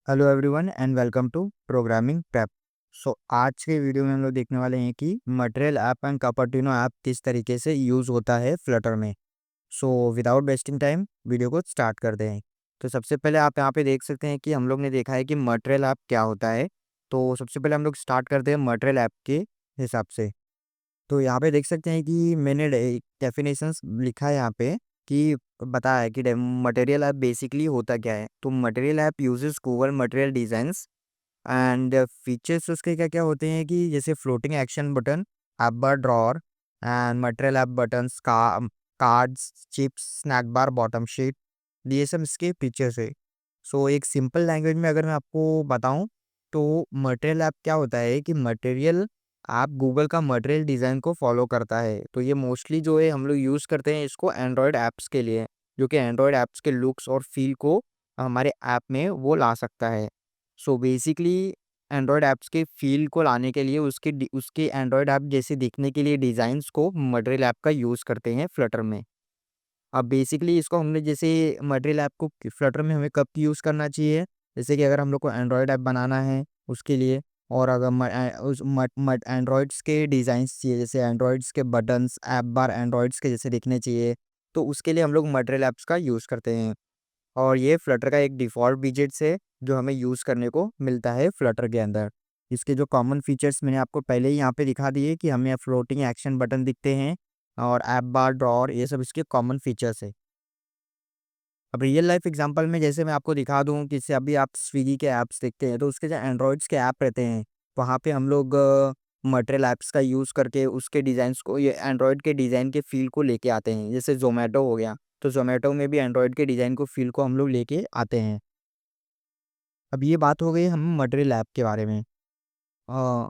Hello everyone and welcome to programming prep. आज के video में हम लोग देखने वाले हैं कि मटेरियल ऐप एंड कपर्टिनो ऐप किस तरीके से यूज़ होता है फ्लटर में। विदाउट वेस्टिंग टाइम वीडियो को स्टार्ट करते हैं। तो सबसे पहले आप यहाँ पे देख सकते हैं कि हम लोग ने देखा है कि मटेरियल ऐप क्या होता है। तो सबसे पहले हम लोग स्टार्ट करते हैं मटेरियल ऐप के हिसाब से। तो यहाँ पे देख सकते हैं कि मैंने डेफिनेशंस लिखा है यहाँ पे कि बताया है कि मटेरियल ऐप बेसिकली होता क्या है। तो material app uses Google material designs and features उसके क्या क्या होते हैं कि जैसे floating action button, app bar drawer and material app buttons का cards, chips, snack bar, bottom sheet, ये सब इसके फीचर्स है। एक सिंपल लैंग्वेज में अगर मैं आपको बताऊं तो मटेरियल ऐप क्या होता है कि मटेरियल ऐप गूगल का मटेरियल डिज़ाइन को फॉलो करता है। तो ये मोस्टली जो है हम लोग यूज़ करते हैं इसको एंड्रॉयड ऐप्स के लिए, जो कि एंड्रॉयड ऐप्स के लुक्स और फील को हमारे ऐप में वो ला सकता है। बेसिकली एंड्रॉयड ऐप्स के फ़ील को लाने के लिए उसके एंड्रॉयड ऐप जैसे दिखने के लिए डिज़ाइंस को मटेरियल ऐप का यूज़ करते हैं फ्लटर में। अब बेसिकली इसको हमने जैसे मटेरियल ऐप को फ्लटर में हमें कब यूज़ करना चाहिए, जैसे कि अगर हम लोग को एंड्रॉयड ऐप बनाना है उसके लिए, और अगर उस एंड्रॉयड्स के डिज़ाइंस चाहिए, जैसे एंड्रॉयड्स के बटन्स, ऐप बार एंड्रॉयड्स के जैसे दिखने चाहिए, तो उसके लिए हम लोग मटेरियल ऐप्स का यूज़ करते हैं। और ये फ्लटर का एक डिफ़ॉल्ट विजेट्स है जो हमें यूज़ करने को मिलता है फ्लटर के अंदर। इसके जो कॉमन फीचर्स मैंने आपको पहले ही यहाँ पे दिखा दिए कि हमें फ्लोटिंग एक्शन बटन दिखते हैं और ऐप बार, ड्रॉअर, ये सब इसके कॉमन फीचर्स है। अब रियल लाइफ एग्जांपल में जैसे मैं आपको दिखा दूँ कि जैसे अभी आप स्विगी के ऐप्स देखते हैं तो उसके जो एंड्रॉइड्स के ऐप रहते हैं, वहाँ पे हम लोग मटेरियल ऐप्स का यूज़ करके उसके डिज़ाइंस को, ये एंड्रॉइड के डिज़ाइन के फ़ील को लेके आते हैं। जैसे ज़ोमैटो हो गया, तो ज़ोमैटो में भी एंड्रॉइड के डिज़ाइन को, फ़ील को हम लोग लेके आते हैं। अब ये बात हो गई हम मटेरियल ऐप के बारे में। अ,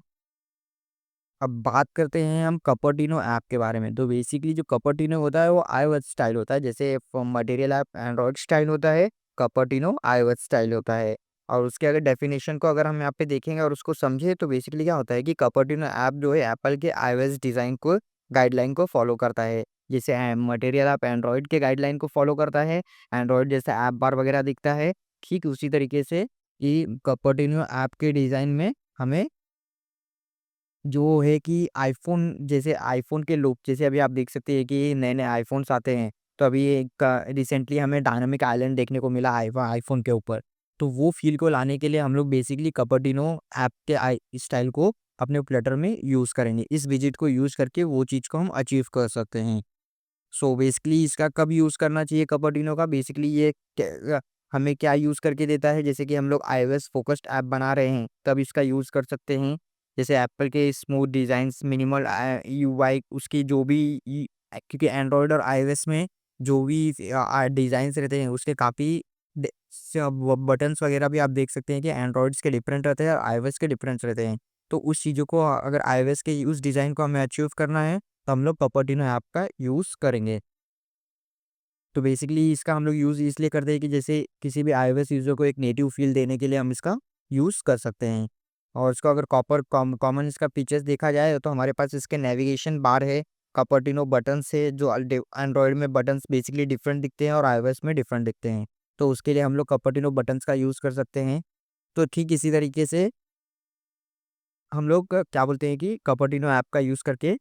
अब बात करते हैं हम कपर्टिनो ऐप के बारे में। तो बेसिकली जो कपर्टिनो होता है वो आईओएस स्टाइल होता है, जैसे मटेरियल ऐप एंड्रॉइड स्टाइल होता है, कपर्टिनो आईओएस स्टाइल होता है। और उसके अगर डेफिनेशन को अगर हम यहाँ पे देखेंगे और उसको समझे तो बेसिकली क्या होता है कि कपर्टिनो ऐप जो है एप्पल के आईओएस डिज़ाइन को, गाइडलाइन को फॉलो करता है। जैसे मटेरियल ऐप एंड्रॉइड के गाइडलाइन को फॉलो करता है, एंड्रॉइड जैसे ऐप बार वगैरह दिखता है, ठीक उसी तरीके से कि कपर्टिनो ऐप के डिज़ाइन में हमें जो है कि आईफ़ोन, जैसे आईफ़ोन के लुक, जैसे अभी आप देख सकते हैं कि नए-नए आईफ़ोन्स आते हैं, तो अभी एक रिसेंटली हमें डायनामिक आइलैंड देखने को मिला आईफ़ोन के ऊपर। तो वो फ़ील को लाने के लिए हम लोग बेसिकली कपर्टिनो ऐप के स्टाइल को अपने फ्लटर में यूज़ करेंगे। इस विजेट को यूज़ करके वो चीज़ को हम अचीव कर सकते हैं। बेसिकली इसका कब यूज़ करना चाहिए कपर्टिनो का, बेसिकली ये हमें क्या यूज़ करके देता है, जैसे कि हम लोग आईओएस फ़ोकस्ड ऐप बना रहे हैं, तब इसका यूज़ कर सकते हैं। जैसे एप्पल के स्मूथ डिज़ाइंस, मिनिमल यूआई, उसकी जो भी क्योंकि एंड्रॉयड और आईओएस में जो भी डिज़ाइंस रहते हैं उसके काफ़ी बटन्स वगैरह भी आप देख सकते हैं कि एंड्रॉयड्स के डिफरेंट रहते हैं और आईओएस के डिफरेंट रहते हैं। तो उस चीज़ों को अगर आईओएस के उस डिज़ाइन को हमें अचीव करना है तो हम लोग कपर्टिनो ऐप का यूज़ करेंगे। तो बेसिकली इसका हम लोग यूज़ इसलिए करते हैं कि जैसे किसी भी आईओएस यूज़र को एक नेटिव फ़ील देने के लिए हम इसका यूज़ कर सकते हैं। और इसको अगर कॉमन इसका फीचर्स देखा जाए तो हमारे पास इसके नेविगेशन बार है, कपर्टिनो बटन्स है, जो एंड्रॉयड में बटन्स बेसिकली डिफरेंट दिखते हैं और आईओएस में डिफरेंट दिखते हैं। तो उसके लिए हम लोग कपर्टिनो बटन्स का यूज़ कर सकते हैं। तो ठीक इसी तरीके से हम लोग क्या बोलते हैं कि कपर्टिनो ऐप का यूज़ करके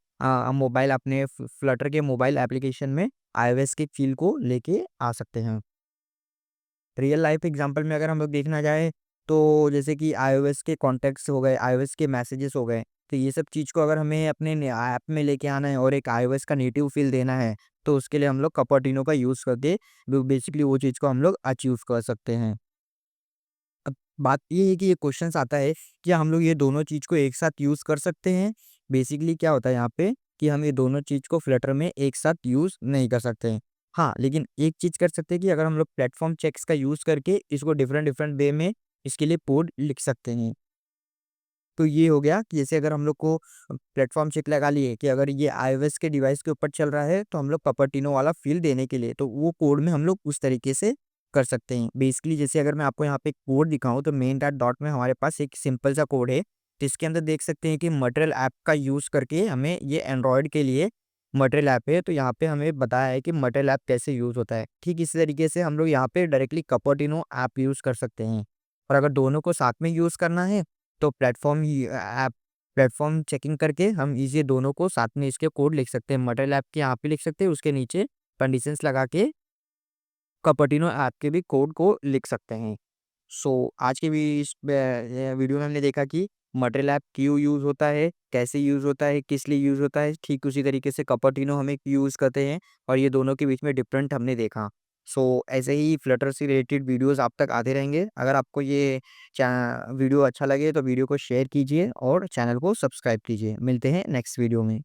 मोबाइल अपने फ्लटर के मोबाइल एप्लीकेशन में आईओएस के फ़ील को लेके आ सकते हैं। रियल लाइफ एग्जांपल में अगर हम लोग देखना जाए तो जैसे कि आईओएस के कॉन्टेक्ट्स हो गए, आईओएस के मैसेजेस हो गए, तो ये सब चीज़ को अगर हमें अपने ऐप में लेके आना है और एक आईओएस का नेटिव फ़ील देना है, तो उसके लिए हम लोग कपर्टिनो का यूज़ करके बेसिकली वो चीज़ को हम लोग अचीव कर सकते हैं। अब बात ये है कि ये क्वेश्चंस आता है, क्या हम लोग ये दोनों चीज़ को एक साथ यूज़ कर सकते हैं? बेसिकली क्या होता है यहाँ पे कि हम ये दोनों चीज़ को फ्लटर में एक साथ यूज़ नहीं कर सकते हैं। हाँ, लेकिन एक चीज़ कर सकते हैं कि अगर हम लोग प्लेटफ़ॉर्म चेक्स का यूज़ करके इसको डिफरेंट डिफरेंट वे में इसके लिए कोड लिख सकते हैं। तो ये हो गया कि जैसे अगर हम लोग को प्लेटफ़ॉर्म चेक लगा लिए कि अगर ये आईओएस के डिवाइस के ऊपर चल रहा है, तो हम लोग कपर्टिनो वाला फ़ील देने के लिए, तो वो कोड में हम लोग उस तरीके से कर सकते हैं। बेसिकली जैसे अगर मैं आपको यहाँ पे कोड दिखाऊँ तो मेन डॉट डॉट में हमारे पास एक सिंपल सा कोड है। तो इसके अंदर देख सकते हैं कि मटेरियल ऐप का यूज़ करके हमें ये एंड्रॉयड के लिए मटेरियल ऐप है, तो यहाँ पे हमें बताया है कि मटेरियल ऐप कैसे यूज़ होता है। ठीक इसी तरीके से हम लोग यहाँ पे डायरेक्टली कपर्टिनो ऐप यूज़ कर सकते हैं। और अगर दोनों को साथ में यूज़ करना है तो प्लेटफ़ॉर्म चेकिंग करके हम ईज़ी दोनों को साथ में इसके कोड लिख सकते हैं। मटेरियल ऐप के यहाँ पे लिख सकते हैं, उसके नीचे कंडीशंस लगा के कपर्टिनो ऐप के भी कोड को लिख सकते हैं। सो आज की भी इस वीडियो में हमने देखा कि मटेरियल ऐप क्यों यूज़ होता है, कैसे यूज़ होता है, किस लिए यूज़ होता है। ठीक उसी तरीके से कपर्टिनो हम एक यूज़ करते हैं और ये दोनों के बीच में डिफरेंट हमने देखा। सो ऐसे ही फ्लटर से रिलेटेड वीडियोज़ आप तक आते रहेंगे। अगर आपको ये चा वीडियो अच्छा लगे तो वीडियो को शेयर कीजिए और चैनल को सब्सक्राइब कीजिए। मिलते हैं नेक्स्ट वीडियो में।